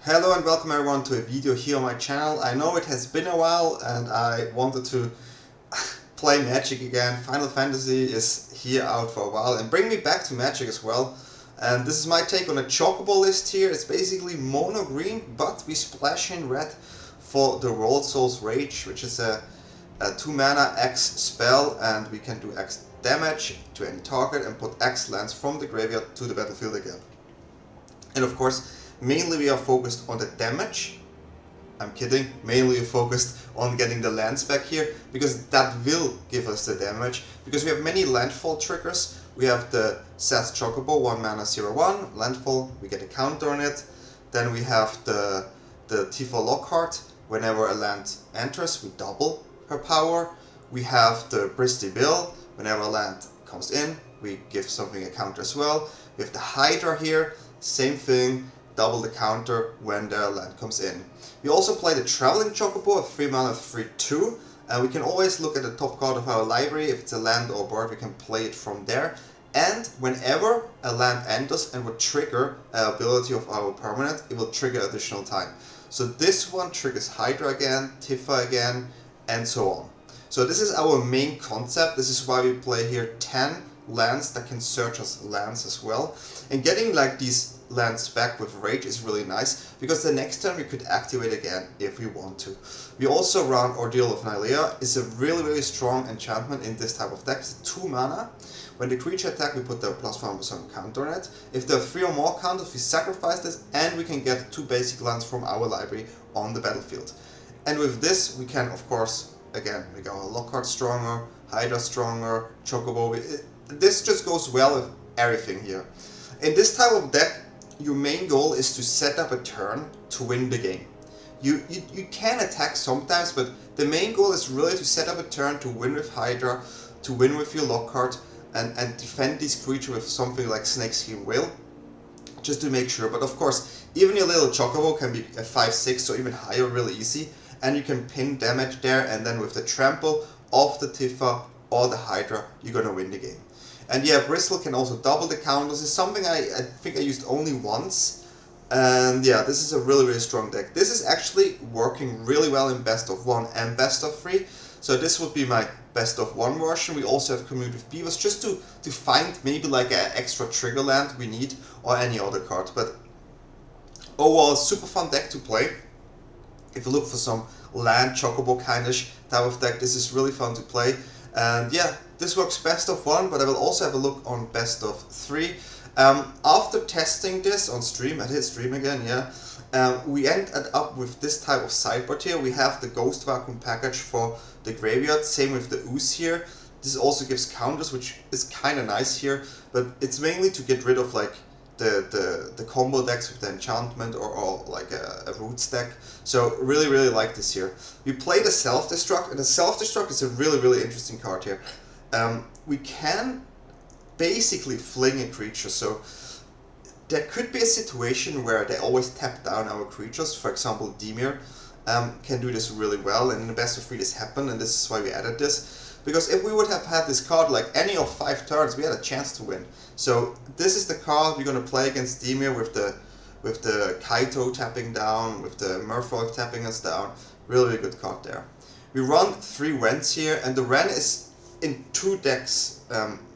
Hello and welcome everyone to a video here on my channel. I know it has been a while and I wanted to play Magic again. Final Fantasy is here out for a while and bring me back to Magic as well. And this is my take on a Chocobo list here. It's basically mono green, but we splash in red for the Worldsoul's Rage, which is a 2 mana X spell, and we can do X damage to any target and put X lands from the graveyard to the battlefield again. And of course, mainly we are focused on the damage. I'm kidding, mainly we're focused on getting the lands back here, because that will give us the damage, because we have many landfall triggers. We have the Seth Chocobo, 1 mana 0/1, landfall, we get a counter on it. Then we have the Tifalockhart, whenever a land enters, we double her power. We have the Bristy Bill, whenever a land comes in, we give something a counter as well. We have the Hydra here, same thing, double the counter when the land comes in. We also play the Traveling Chocobo, a 3 mana 3/2, and we can always look at the top card of our library. If it's a land or bird, we can play it from there. And whenever a land enters and would trigger an ability of our permanent, it will trigger additional time. So this one triggers Hydra again, Tifa again, and so on. So this is our main concept. This is why we play here 10 lands that can search as lands as well. And getting like these lands back with Rage is really nice, because the next turn we could activate again if we want to. We also run Ordeal of Nylea. It's a really strong enchantment in this type of deck. It's 2 mana. When the creature attack, we put the +1/+1 counter on it. If there are 3 or more counters, we sacrifice this, and we can get 2 basic lands from our library on the battlefield. And with this, we can, of course, again, make our Lockhard stronger, Hydra stronger, Chocobo. This just goes well with everything here. In this type of deck, your main goal is to set up a turn to win the game. You can attack sometimes, but the main goal is really to set up a turn to win with Hydra, to win with your Lockhard, and defend this creature with something like Snakeskin Whale, just to make sure. But of course, even your little Chocobo can be a 5/6 or even higher really easy, and you can pin damage there, and then with the trample of the Tifa or the Hydra, you're gonna win the game. And yeah, Bristle can also double the counters. It's something I think I used only once. And yeah, this is a really strong deck. This is actually working really well in best of 1 and best of 3. So this would be my best of 1 version. We also have Commute with Beavers, just to find maybe like an extra trigger land we need, or any other card. But overall, super fun deck to play. If you look for some land Chocobo kindish type of deck, this is really fun to play. And yeah, this works best of 1, but I will also have a look on best of 3. After testing this on stream, I did stream again, yeah, we ended up with this type of sideboard here. We have the Ghost Vacuum package for the graveyard, same with the Ooze here. This also gives counters, which is kind of nice here, but it's mainly to get rid of like the combo decks with the enchantment or like a roots deck. So really like this here. We play the Self-Destruct, and the Self-Destruct is a really interesting card here. We can basically fling a creature, so there could be a situation where they always tap down our creatures. For example, Dimir can do this really well, and in the best of 3 this happened, and this is why we added this. Because if we would have had this card like any of 5 turns, we had a chance to win. So this is the card we're gonna play against Dimir with the Kaito tapping down, with the Merfolk tapping us down. Really good card there. We run 3 Wrens here, and the Wren is in 2 decks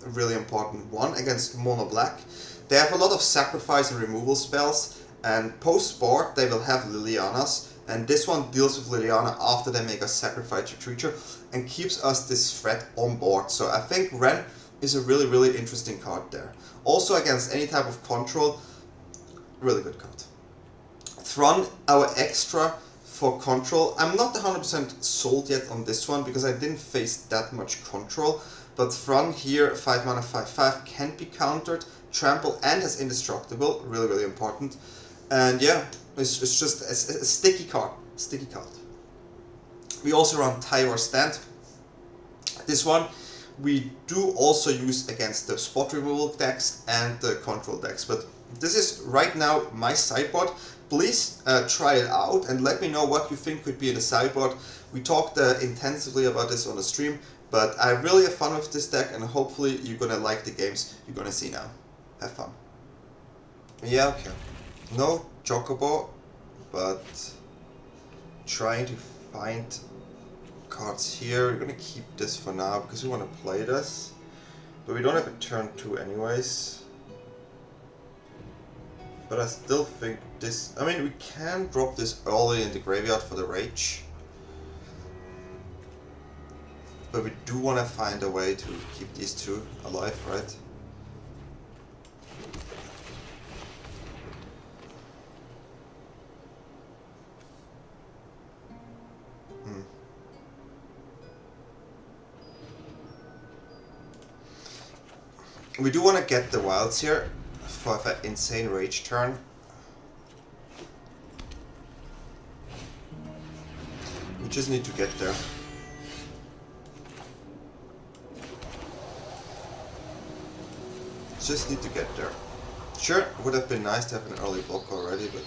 really important. One against mono black. They have a lot of sacrifice and removal spells, and post board they will have Lilianas, and this one deals with Liliana after they make us sacrifice a creature and keeps us this threat on board. So I think Wren is a really interesting card there. Also against any type of control, really good card. Thron, our extra for control. I'm not 100% sold yet on this one, because I didn't face that much control. But Thron here, 5 mana 5/5, can be countered, trample, and has indestructible. Really important. And yeah, it's just a sticky card. We also run Tyra Stand. This one we do also use against the spot removal decks and the control decks. But this is right now my sideboard. Please try it out and let me know what you think could be in the sideboard. We talked intensively about this on the stream, but I really have fun with this deck, and hopefully you're gonna like the games you're gonna see now. Have fun. Yeah, okay. No Chocobo, but trying to find cards here. We're gonna keep this for now because we want to play this, but we don't have a turn 2 anyways. But I still think this, I mean, we can drop this early in the graveyard for the rage, but we do want to find a way to keep these two alive, right? We do want to get the wilds here for an insane rage turn. We just need to get there. Just need to get there. Sure, it would have been nice to have an early block already, but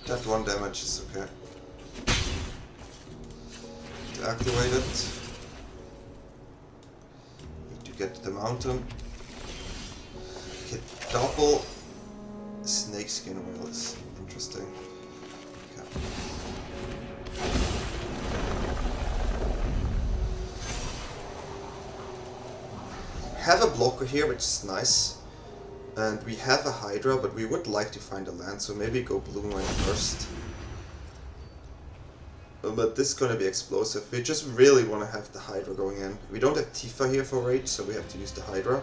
that 1 damage is okay. To activate it, need to get to the mountain. Get double snakeskin whale is interesting. Okay. Have a blocker here, which is nice, and we have a Hydra, but we would like to find a land, so maybe go blue land first. But this is gonna be explosive. We just really want to have the Hydra going in. We don't have Tifa here for rage, so we have to use the Hydra.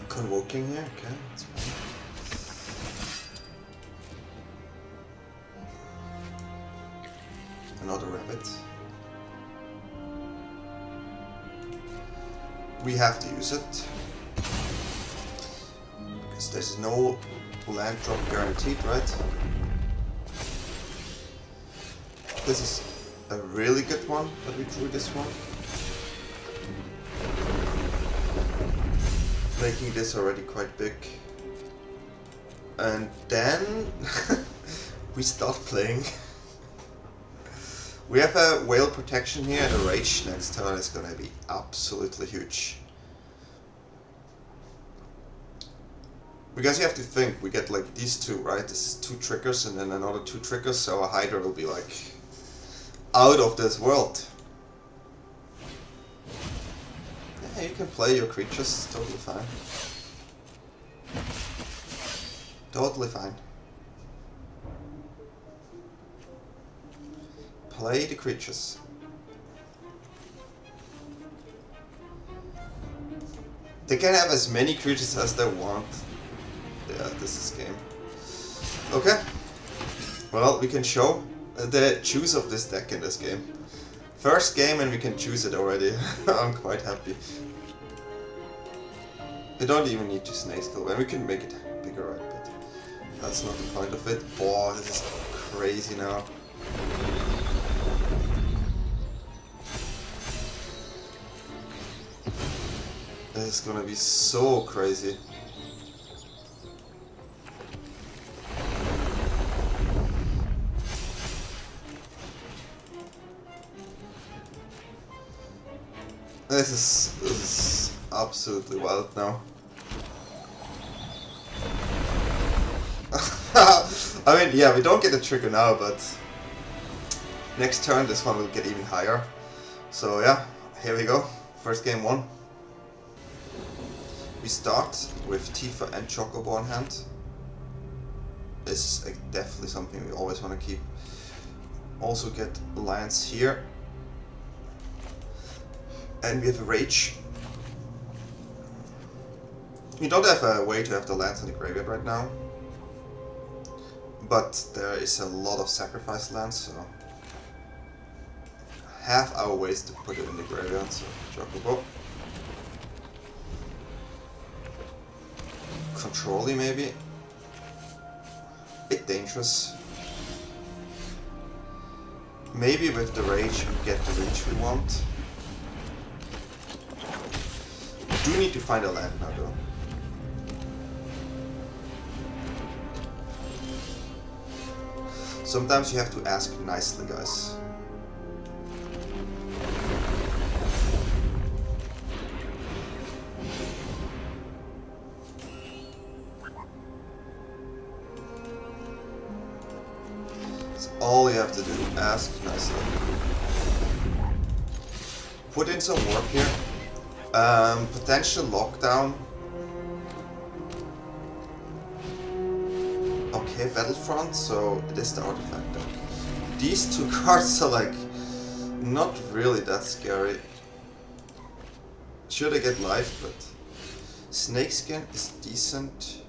Convoking here, okay, that's fine. Another rabbit. We have to use it, because there's no land drop guaranteed, right? This is a really good one that we drew this one. Making this already quite big. And then we start playing. We have a whale protection here and a rage next turn is gonna be absolutely huge. Because you have to think, we get like these two, right? This is 2 triggers and then another 2 triggers, so a Hydra will be like out of this world. Yeah, you can play your creatures, totally fine. Totally fine. Play the creatures. They can have as many creatures as they want. Yeah, this is game. Okay. Well, we can show the choose of this deck in this game. First game and we can choose it already. I'm quite happy. We don't even need to snake skill, and we can make it bigger, right? But that's not the point of it. Oh, this is crazy now. This is gonna be so crazy. This is absolutely wild now. I mean, yeah, we don't get a trigger now, but next turn this one will get even higher. So yeah, here we go. First game 1. We start with Tifa and Chocobo on hand. This is definitely something we always want to keep. Also get Alliance here. And we have a Rage. We don't have a way to have the lands in the graveyard right now. But there is a lot of sacrifice lands, so have our ways to put it in the graveyard, so Chocobo. Controlly maybe. Bit dangerous. Maybe with the Rage we get the reach we want. We do need to find a land now though. Sometimes you have to ask nicely, guys. all you have to do. Ask nicely. Put in some work here. Potential lockdown. Okay, Battlefront, so it is the artifact deck. These two cards are like not really that scary. Should I get life, but Snakeskin is decent.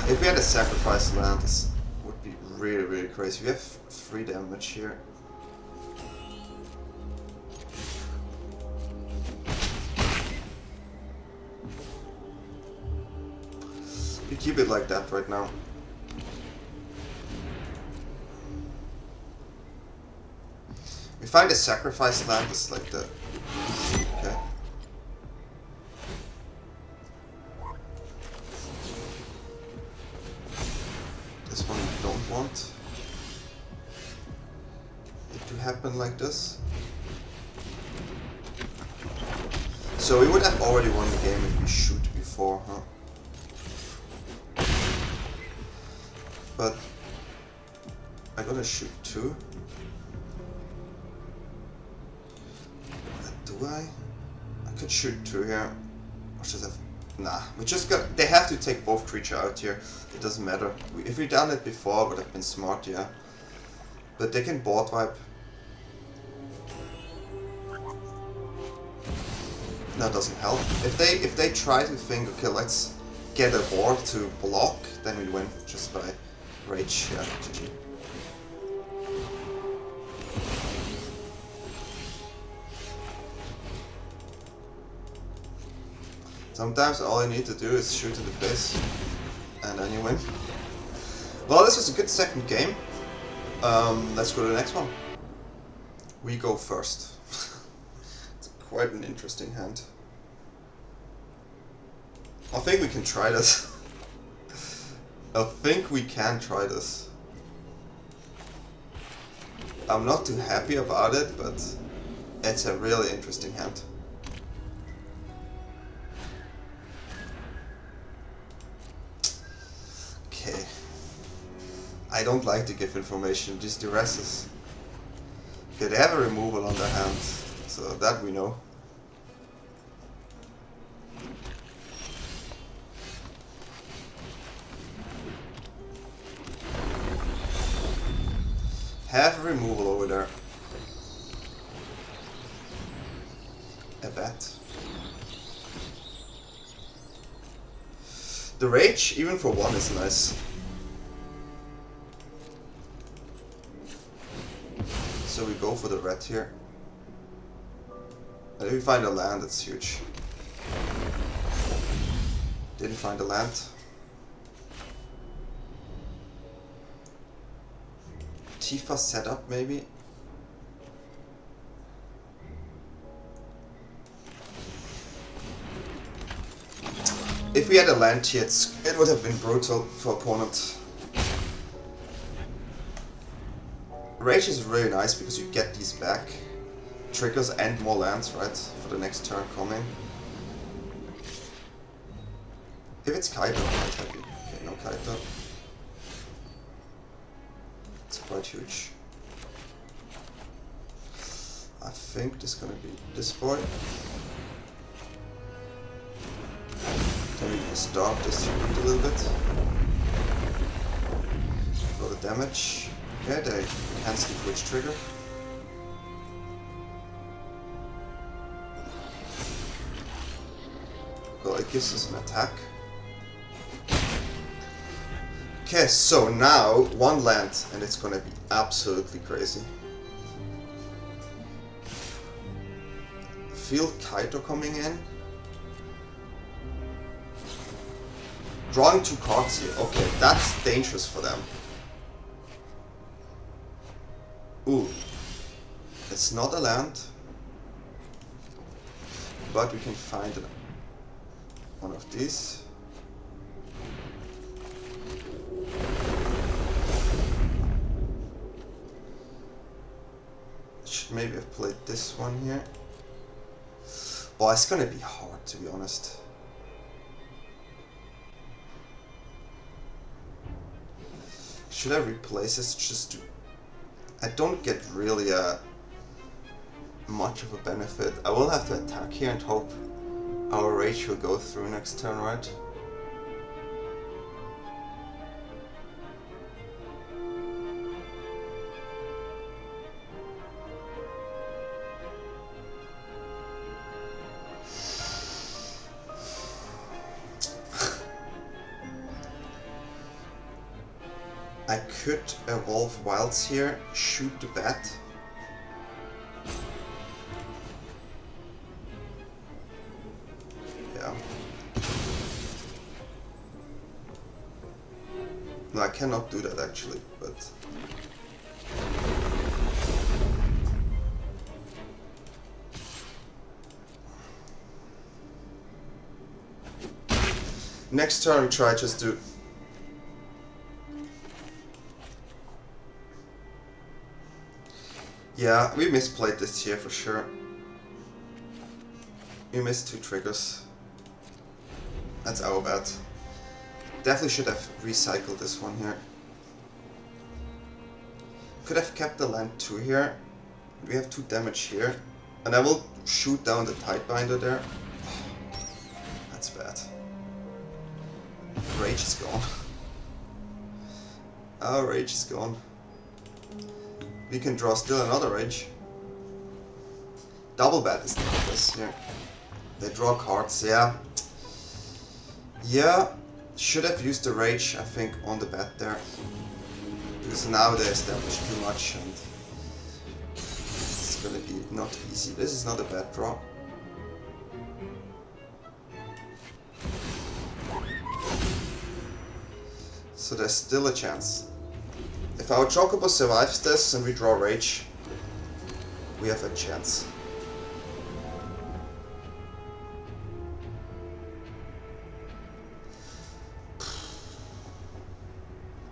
If we had a sacrifice land, this would be really, really crazy. We have 3 damage here. We keep it like that right now. We find a sacrifice land is like the... Okay. This one we don't want it to happen like this. So we would have already won the game if we shoot before, huh? But I gotta shoot 2. Do I? I could shoot 2 here. Or should I have... Nah, we just got... They have to take both creature out here. It doesn't matter. If we'd done it before, would have been smart, yeah. But they can board wipe. That doesn't help. If they try to think, okay, let's get a board to block, then we win just by rage. Yeah, GG. Sometimes all you need to do is shoot in the face, and then you win. Well, this was a good second game. Let's go to the next one. We go first. It's quite an interesting hand. I think we can try this. I think we can try this. I'm not too happy about it, but it's a really interesting hand. Okay. I don't like to give information, these duresses. Okay, they have a removal on their hand, so that we know. Have a removal over there. A bat. The rage, even for 1, is nice. So we go for the red here. And if we find a land, it's huge. Didn't find a land. Tifa setup, maybe? If we had a land here, it would have been brutal for opponent. Rage is really nice because you get these back. Triggers and more lands, right? For the next turn coming. If it's Kaito, I'm quite happy. Okay, no Kaito. It's quite huge. I think this is gonna be this boy. Then we can start distribute a little bit. For the damage. Okay, they cancel the Twitch trigger. Well, it gives us an attack. Okay, so now 1 land, and it's gonna be absolutely crazy. Feel Kaito coming in. Drawing 2 cards here. Okay, that's dangerous for them. Ooh. It's not a land. But we can find one of these. Should maybe have played this one here. Well, it's gonna be hard, to be honest. Should I replace this just to... I don't get really much of a benefit. I will have to attack here and hope our rage will go through next turn, right? I could evolve wilds here, shoot the bat. Yeah. No, I cannot do that actually, but... Next turn we try just to... Yeah, we misplayed this here for sure. We missed 2 triggers. That's our bad. Definitely should have recycled this one here. Could have kept the land 2 here. We have 2 damage here. And I will shoot down the Tidebinder there. That's bad. Rage is gone. Our rage is gone. We can draw still another rage. Double bat is this here. They draw cards, yeah. Yeah, should have used the rage, I think, on the bat there. Because now they established too much and it's gonna be not easy. This is not a bad draw. So there's still a chance. If our Chocobo survives this and we draw rage, we have a chance.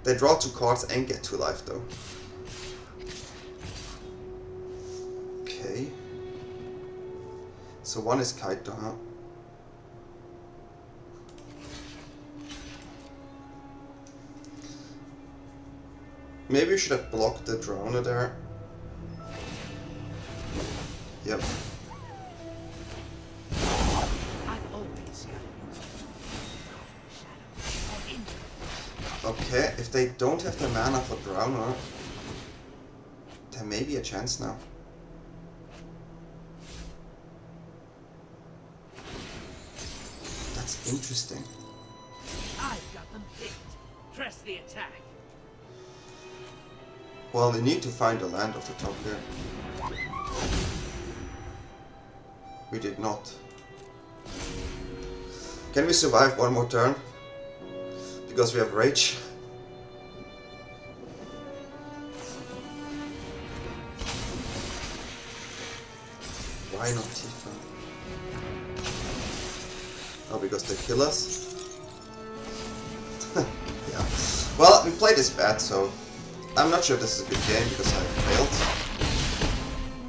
They draw 2 cards and get 2 life though. Okay. So one is Hydra, huh? Maybe we should have blocked the Droner there. Yep. Okay, if they don't have the mana for Drowner, there may be a chance now. That's interesting. I've got them picked. Press the attack. Well, we need to find a land off the top here. We did not. Can we survive one more turn? Because we have rage. Why not Tifa? Oh, because they kill us? Yeah. Well, we played this bad, so I'm not sure if this is a good game because I failed.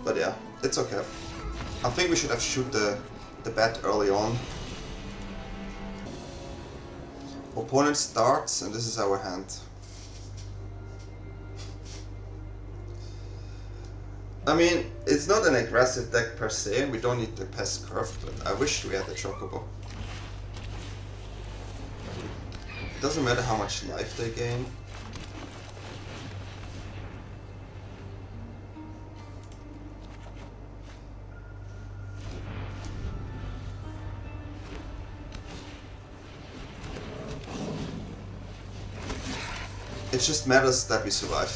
But yeah, it's okay. I think we should have shoot the bat early on. Opponent starts, and this is our hand. I mean, it's not an aggressive deck per se, we don't need the pest curve, but I wish we had the Chocobo. It doesn't matter how much life they gain. It just matters that we survive.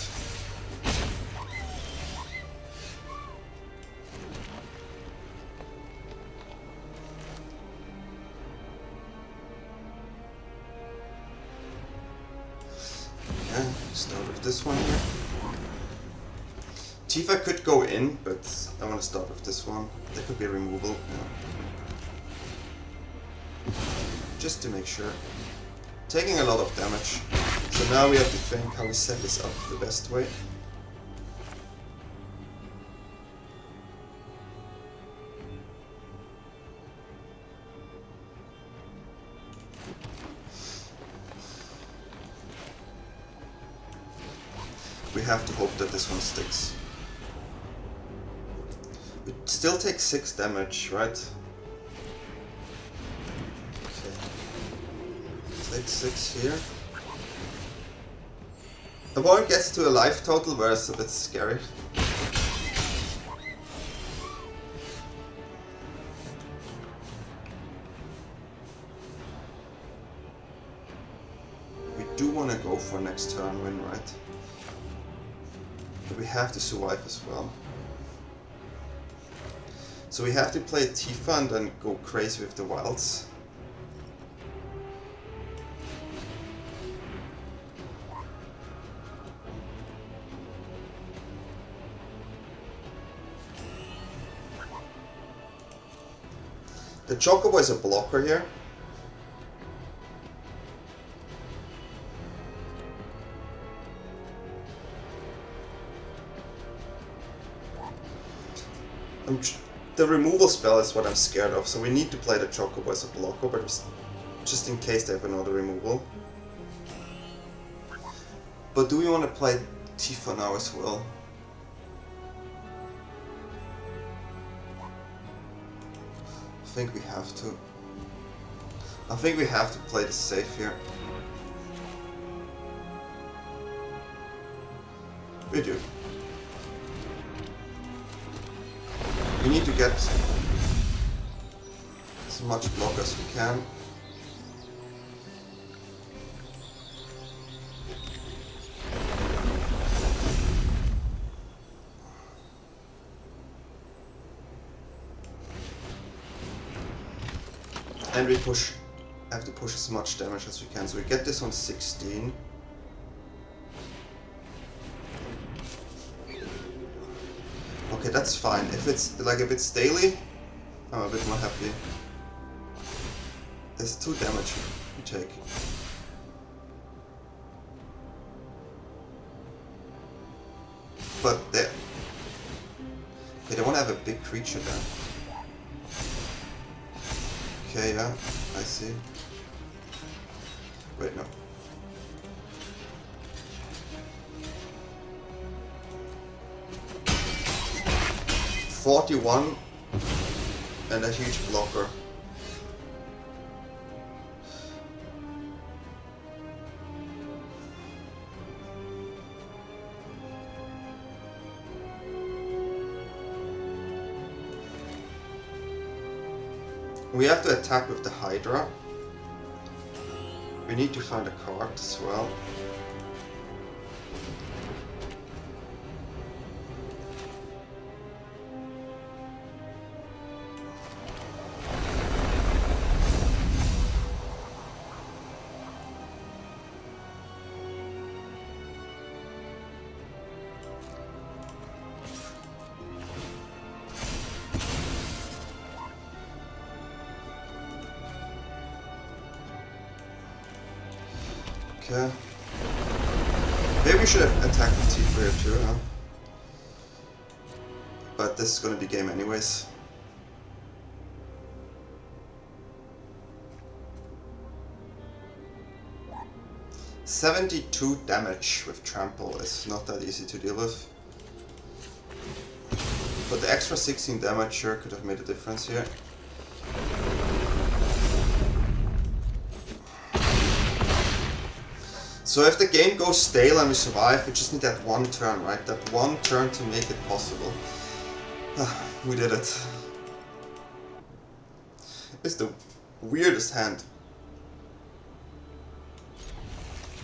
Yeah, start with this one here. Tifa could go in, but I want to start with this one. There could be a removal. Yeah. Just to make sure. Taking a lot of damage. So now we have to think how we set this up the best way. We have to hope that this one sticks. We still take 6 damage, right? Okay. Take 6 here. The opponent gets to a life total, where it's a bit scary. We do want to go for next turn win, right? But we have to survive as well. So we have to play Tifa and then go crazy with the wilds. The Chocobo is a blocker here. The removal spell is what I'm scared of, so we need to play the Chocobo as a blocker, but just in case they have another removal. But do we want to play Tifa now as well? I think we have to. I think we have to play this safe here. We do. We need to get as much block as we can. And we have to push as much damage as we can. So we get this on 16. Okay, that's fine. If it's daily, I'm a bit more happy. There's 2 damage we take. But they want to have a big creature there. Okay, yeah, I see. Wait, no. $41 and a huge blocker. We have to attack with the Hydra. We need to find a card as well. Okay. Maybe we should have attacked with Tifa here too, huh? But this is gonna be game anyways. $72 damage with trample is not that easy to deal with. But the extra 16 damage sure could have made a difference here. So if the game goes stale and we survive, we just need that one turn, right? That one turn to make it possible. We did it. It's the weirdest hand.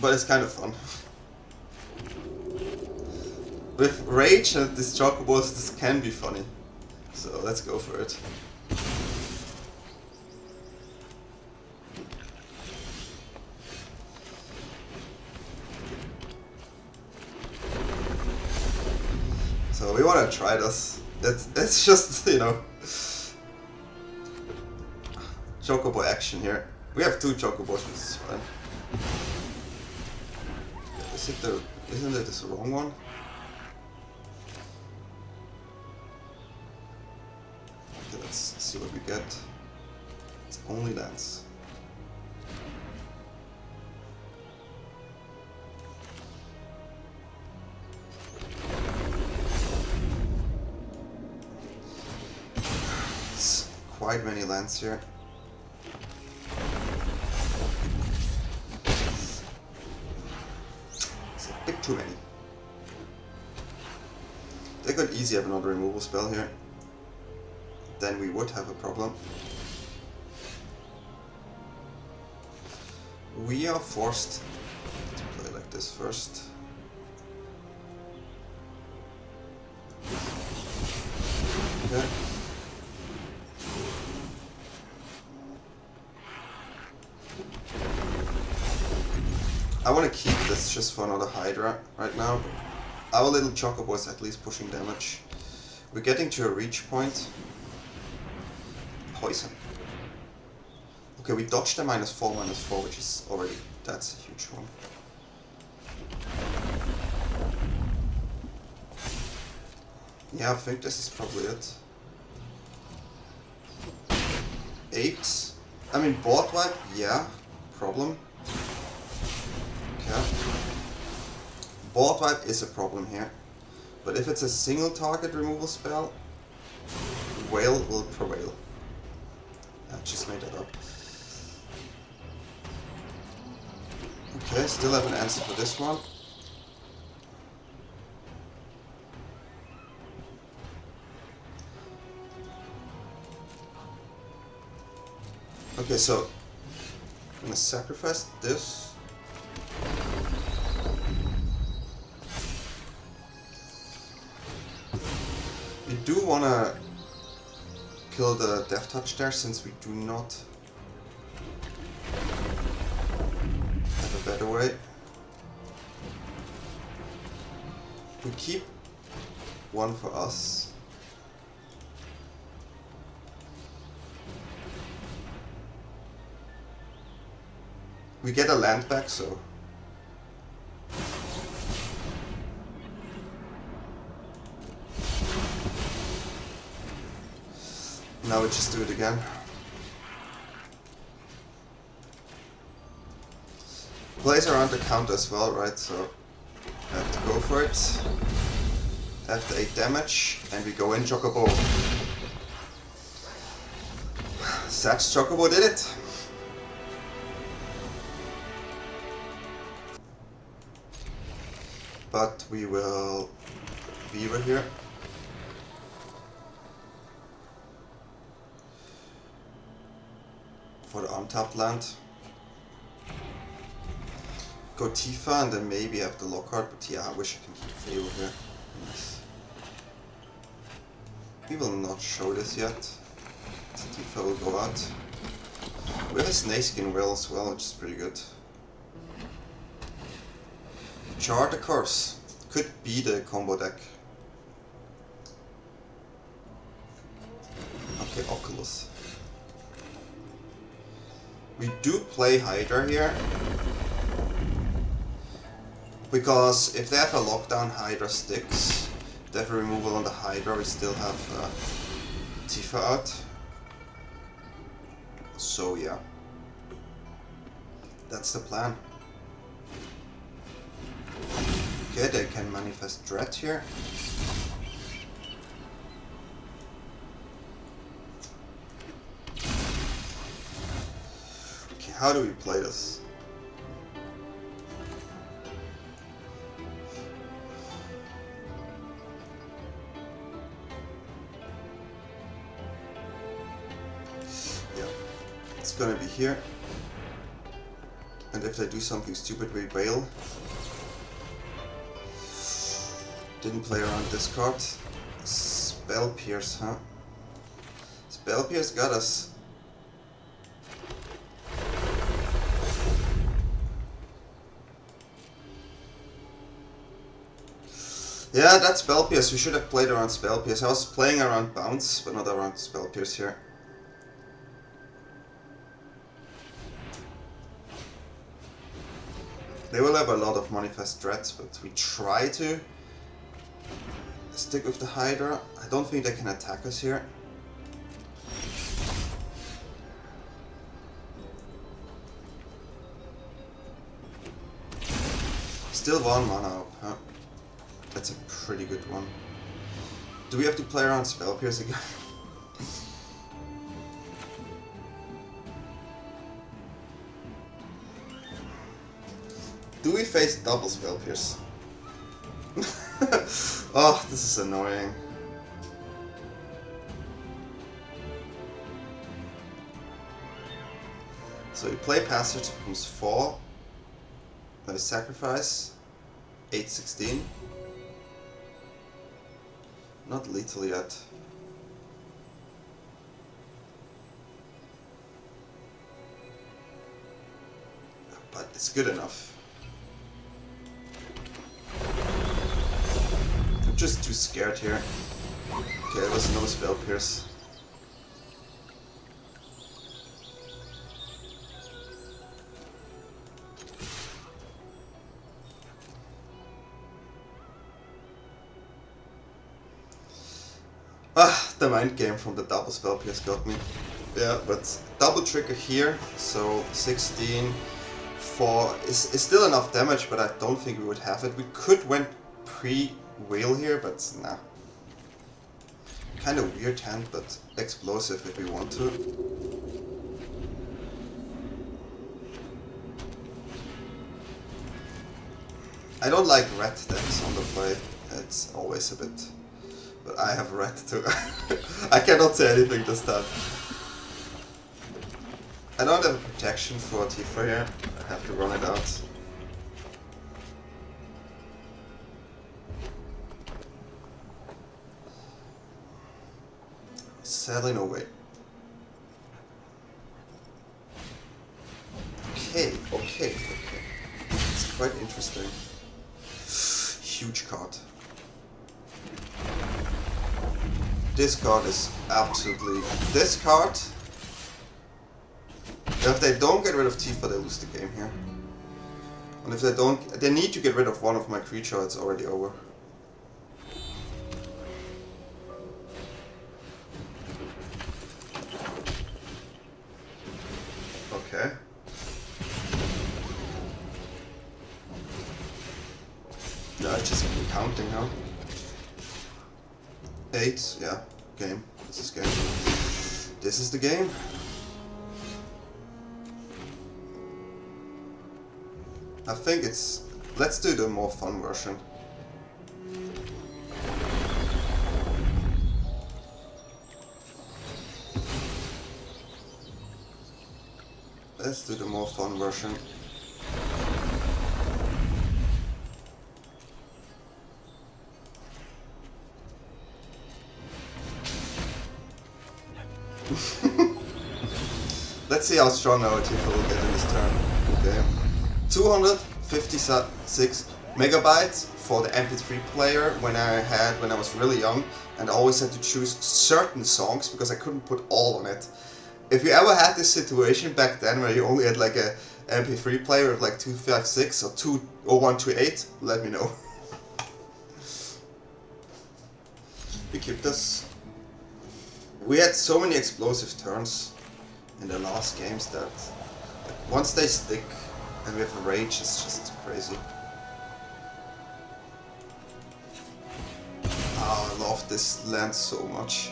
But it's kind of fun. With Rage and these Chocobos, this can be funny. So let's go for it. So we want to try this. That's just, you know, Chocobo action here. We have 2 Chocobos, which is fine. Isn't it this wrong one? Okay, let's see what we get. It's only lands. quite many lands here. It's a bit too many. They could easily have another removal spell here. Then we would have a problem. We are forced to play like this first. Okay. I want to keep this just for another Hydra right now. Our little Chocobo is at least pushing damage. We're getting to a reach point. Poison. Okay, we dodged the -4/-4, which is already, that's a huge one. Yeah, I think this is probably it. 8. I mean, board wipe, yeah, problem. Okay. Board wipe is a problem here. But if it's a single target removal spell, Whale will prevail. I just made that up. Okay, still have an answer for this one. Okay, so I'm gonna sacrifice this. We do wanna kill the Death Touch there, since we do not have a better way. We keep one for us. We get a land back, so now we just do it again. Plays around the counter as well, right? So I have to go for it. After 8 damage, and we go in Chocobo. Sacred Chocobo did it. But we will Beaver here. For the untapped land. Go Tifa and then maybe have the Lockhard, but yeah, I wish I can keep Fable here. Nice. We will not show this yet. Tifa will go out. We have a Snakeskin Will as well, which is pretty good. Jar the Curse. Could be the combo deck. Okay, Oculus. We do play Hydra here. Because if they have a lockdown, Hydra sticks. If they have a removal on the Hydra, we still have Tifa out. So yeah. That's the plan. Okay, they can manifest Dread here. Okay, how do we play this? Yeah, it's gonna be here. And if they do something stupid, we bail. Didn't play around this card. Spell Pierce, huh? Spell Pierce got us. Yeah, that's Spell Pierce. We should have played around Spell Pierce. I was playing around Bounce, but not around Spell Pierce here. They will have a lot of Manifest Dreads, but we try to stick with the Hydra. I don't think they can attack us here. Still 1 mana up, huh? That's a pretty good one. Do we have to play around Spell Pierce again? Do we face double Spell Pierce? Oh, this is annoying. So you play Passage, becomes 4. Then sacrifice. 8-16. Not lethal yet. But it's good enough. I'm just too scared here. Okay, there was no Spell Pierce. Ah, the mind game from the double Spell Pierce got me. Yeah, but double trigger here, so 16, 4 is still enough damage, but I don't think we would have it. We could win pre-wheel here, but nah. Kind of weird hand, but explosive if we want to. I don't like red decks on the play, it's always a bit... But I have red too. I cannot say anything this time. I don't have a protection for Tifa here. I have to run it out. Sadly, no way. Okay. It's quite interesting. Huge card. This card is absolutely... This card... If they don't get rid of Tifa, they lose the game here. And if they don't... They need to get rid of one of my creatures, it's already over. Okay. Yeah, it's just counting now. 8, yeah, game. This is game. This is the game. I think it's... Let's do the more fun version. Let's do the more fun version. Let's see how strong our Tifa will get in this turn. Okay. 256 megabytes for the MP3 player when I was really young, and I always had to choose certain songs because I couldn't put all on it. If you ever had this situation back then where you only had like a MP3 player of like 256 or 128, let me know. We keep this. We had so many explosive turns in the last games that once they stick and we have a rage, it's just crazy. Oh, I love this land so much.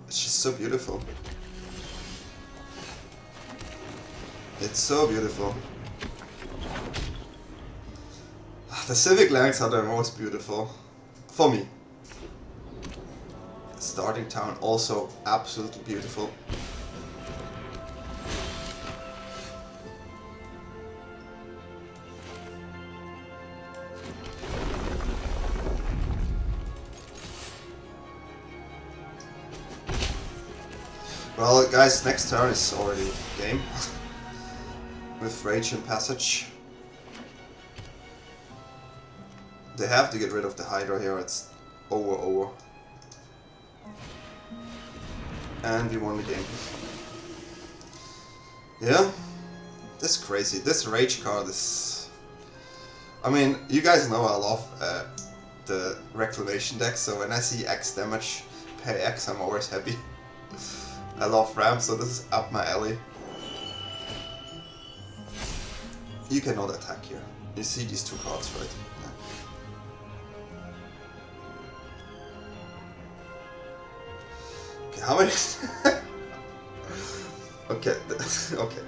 It's just so beautiful. It's so beautiful. The civic lands are the most beautiful. For me. Starting town also absolutely beautiful. Well guys, next turn is already game. With Rage and Passage. They have to get rid of the Hydra here, it's over. And we won the game. Yeah, this is crazy. This Rage card is... I mean, you guys know I love the Reclamation deck, so when I see X damage, pay X, I'm always happy. I love ramp, so this is up my alley. You cannot attack here. You see these two cards, right? Yeah. Okay, how many? Okay, okay.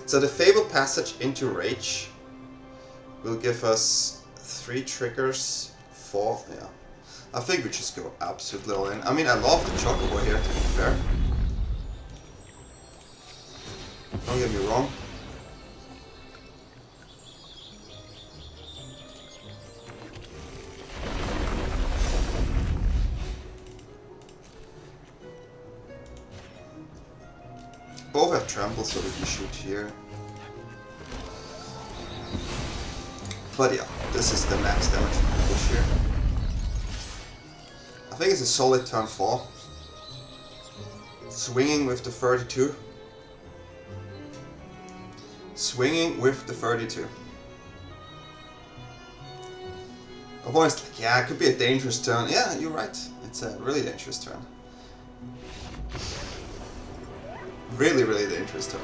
So the Fabled Passage into Rage will give us 3 triggers, 4, yeah. I think we just go absolutely all in. I mean, I love the Chocobo here, to be fair. Don't get me wrong. Both have trample, so we can shoot here. But yeah, this is the max damage we can push here. I think it's a solid turn 4. Swinging with the 32. Swinging with the 32. Opponent's like, yeah, it could be a dangerous turn. Yeah, you're right. It's a really dangerous turn. Really, really dangerous turn.